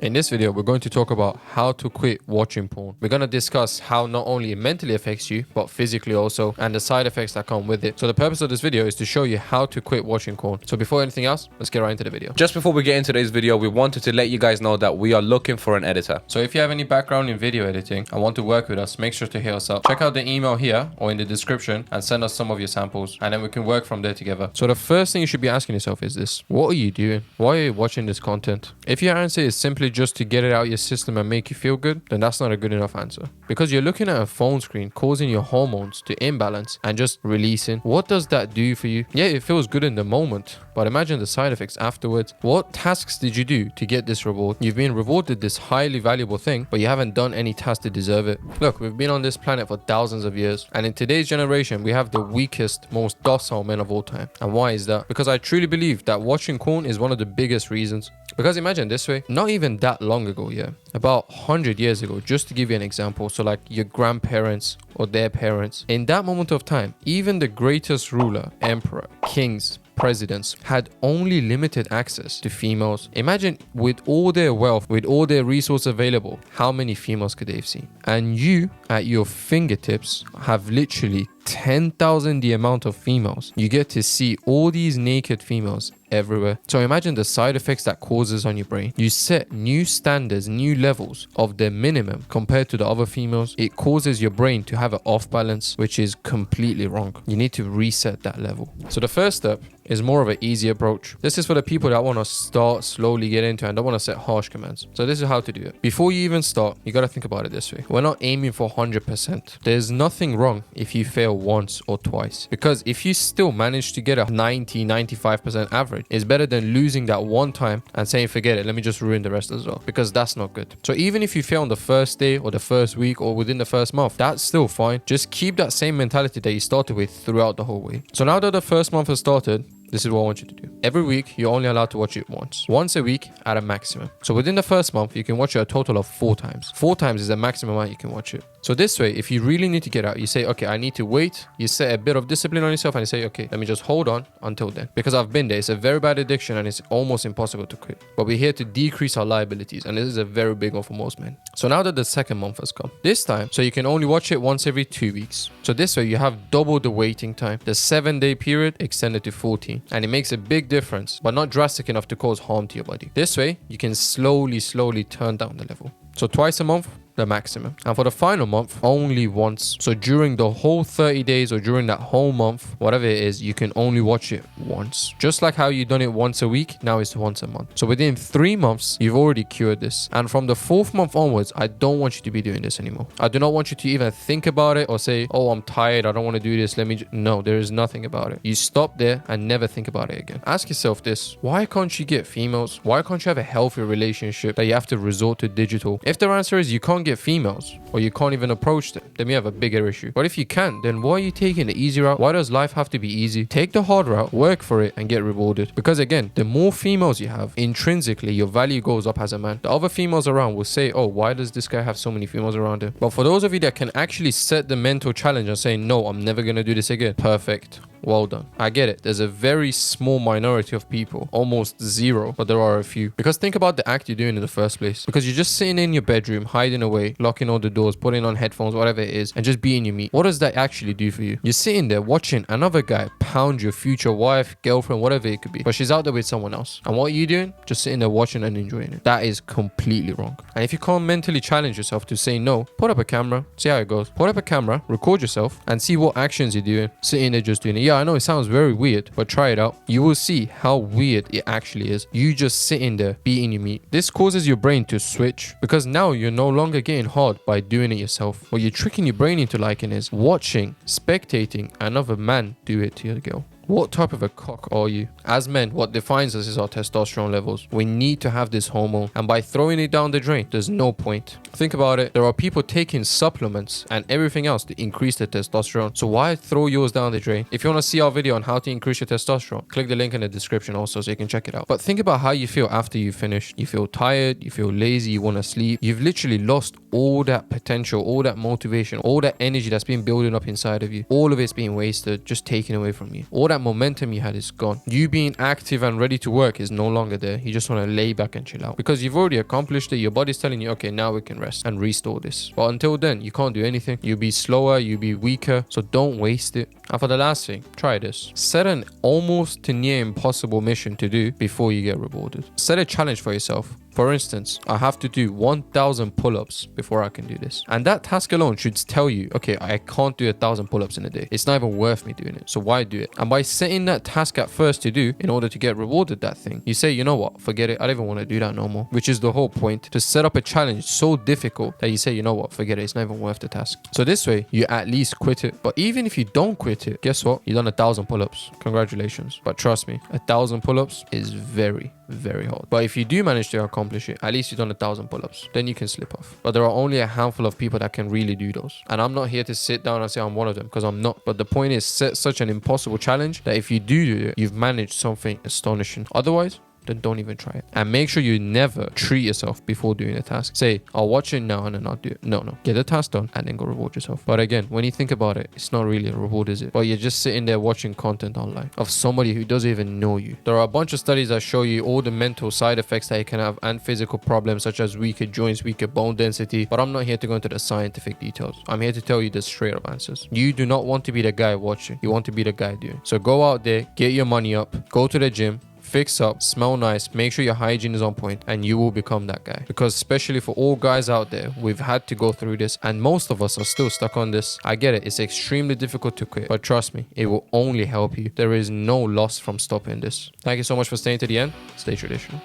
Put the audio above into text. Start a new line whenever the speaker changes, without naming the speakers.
In this video, we're going to talk about how to quit watching porn. We're going to discuss how not only it mentally affects you, but physically also, and the side effects that come with it. So the purpose of this video is to show you how to quit watching porn. So before anything else, let's get right into the video.
Just before we get into today's video, we wanted to let you guys know that we are looking for an editor.
So if you have any background in video editing and want to work with us, make sure to hit us up. Check out the email here or in the description and send us some of your samples, and then we can work from there together. So the first thing you should be asking yourself is this: what are you doing? Why are you watching this content? If your answer is simply just to get it out of your system and make you feel good, then that's not a good enough answer. Because you're looking at a phone screen causing your hormones to imbalance and just releasing. What does that do for you? Yeah, it feels good in the moment, but imagine the side effects afterwards. What tasks did you do to get this reward? You've been rewarded this highly valuable thing, but you haven't done any tasks to deserve it. Look, we've been on this planet for thousands of years, and in today's generation, we have the weakest, most docile men of all time. And why is that? Because I truly believe that watching porn is one of the biggest reasons. Because imagine this way, not even that long ago, yeah, about 100 years ago, just to give you an example, so like your grandparents or their parents, in that moment of time, even the greatest ruler, emperor, kings, presidents had only limited access to females. Imagine with all their wealth, with all their resources available, how many females could they have seen? And you at your fingertips have literally 10,000 the amount of females. You get to see all these naked females everywhere. So imagine the side effects that causes on your brain. You set new standards, new levels of the minimum compared to the other females. It causes your brain to have an off balance, which is completely wrong. You need to reset that level. So the first step is more of an easy approach. This is for the people that want to start slowly get into and don't want to set harsh commands. So this is how to do it. Before you even start, you got to think about it this way. We're not aiming for 100%. There's nothing wrong if you fail once or twice, because if you still manage to get a 95% average, it's better than losing that one time and saying forget it, let me just ruin the rest as well, because that's not good. So even if you fail on the first day or the first week or within the first month, that's still fine. Just keep that same mentality that you started with throughout the whole way. So now that the first month has started, this is what I want you to do. Every week, you're only allowed to watch it once a week at a maximum. So within the first month, you can watch it a total of 4 times. 4 times is the maximum amount you can watch it. So this way, if you really need to get out, you say, okay, I need to wait. You set a bit of discipline on yourself and you say, okay, let me just hold on until then. Because I've been there. It's a very bad addiction and it's almost impossible to quit. But we're here to decrease our liabilities, and this is a very big one for most men. So now that the second month has come, this time, so you can only watch it once every 2 weeks. So this way, you have double the waiting time. The 7-day period extended to 14. And it makes a big difference, but not drastic enough to cause harm to your body. This way, you can slowly turn down the level. So twice a month, the maximum. And for the final month, only once. So during the whole 30 days or during that whole month, whatever it is, you can only watch it once. Just like how you done it once a week, now it's once a month. So within 3 months, you've already cured this. And from the 4th month onwards, I don't want you to be doing this anymore. I do not want you to even think about it or say, oh, I'm tired, I don't want to do this, no, there is nothing about it. You stop there and never think about it again. Ask yourself this: why can't you get females? Why can't you have a healthy relationship that you have to resort to digital? If the answer is you can't get females or you can't even approach them, then we have a bigger issue. But if you can, then why are you taking the easy route? Why does life have to be easy? Take the hard route, work for it, and get rewarded. Because again, the more females you have, intrinsically your value goes up as a man. The other females around will say, oh, why does this guy have so many females around him? But for those of you that can actually set the mental challenge and say, no, I'm never gonna do this again, perfect. Well done. I get it. There's a very small minority of people, almost zero, but there are a few. Because think about the act you're doing in the first place. Because you're just sitting in your bedroom, hiding away, locking all the doors, putting on headphones, whatever it is, and just beating your meat. What does that actually do for you? You're sitting there watching another guy pound your future wife, girlfriend, whatever it could be. But she's out there with someone else. And what are you doing? Just sitting there watching and enjoying it. That is completely wrong. And if you can't mentally challenge yourself to say no, put up a camera, see how it goes. Put up a camera, record yourself, and see what actions you're doing. Sitting there just doing it. Yeah, I know it sounds very weird, but try it out. You will see how weird it actually is. You just sitting there beating your meat. This causes your brain to switch, because now you're no longer getting hard by doing it yourself. What you're tricking your brain into liking is watching, spectating another man do it to your girl. What type of a cock are you? As men, what defines us is our testosterone levels. We need to have this hormone, and by throwing it down the drain, there's no point. Think about it. There are people taking supplements and everything else to increase their testosterone. So why throw yours down the drain? If you want to see our video on how to increase your testosterone, click the link in the description also so you can check it out. But think about how you feel after you finish. You feel tired, you feel lazy, you want to sleep. You've literally lost all that potential, all that motivation, all that energy that's been building up inside of you. All of it's being wasted, just taken away from you. All that that momentum you had is gone. You being active and ready to work is no longer there. You just want to lay back and chill out because you've already accomplished it. Your body's telling you, okay, now we can rest and restore this. But until then, you can't do anything. You'll be slower, you'll be weaker. So don't waste it. And for the last thing, try this. Set an almost to near impossible mission to do before you get rewarded. Set a challenge for yourself. For instance, I have to do 1,000 pull-ups before I can do this. And that task alone should tell you, okay, I can't do 1,000 pull-ups in a day. It's not even worth me doing it. So why do it? And by setting that task at first to do in order to get rewarded that thing, you say, you know what, forget it. I don't even want to do that no more. Which is the whole point, to set up a challenge so difficult that you say, you know what, forget it. It's not even worth the task. So this way, you at least quit it. But even if you don't quit it, guess what? You've done 1,000 pull-ups. Congratulations. But trust me, 1,000 pull-ups is very, very hard. But if you do manage to accomplish it, at least you've done 1,000 pull-ups. Then you can slip off. But there are only a handful of people that can really do those. And I'm not here to sit down and say I'm one of them, because I'm not. But the point is, set such an impossible challenge that if you do it, you've managed something astonishing. Otherwise, then don't even try it. And make sure you never treat yourself before doing a task. Say, I'll watch it now and then I'll do it. No. Get the task done and then go reward yourself. But again, when you think about it, it's not really a reward, is it? But you're just sitting there watching content online of somebody who doesn't even know you. There are a bunch of studies that show you all the mental side effects that you can have and physical problems such as weaker joints, weaker bone density. But I'm not here to go into the scientific details. I'm here to tell you the straight up answers. You do not want to be the guy watching. You want to be the guy doing. So go out there, get your money up, go to the gym, fix up, smell nice, make sure your hygiene is on point, and you will become that guy. Because especially for all guys out there, we've had to go through this, and most of us are still stuck on this. I get it, it's extremely difficult to quit, but trust me, it will only help you. There is no loss from stopping this. Thank you so much for staying to the end. Stay traditional.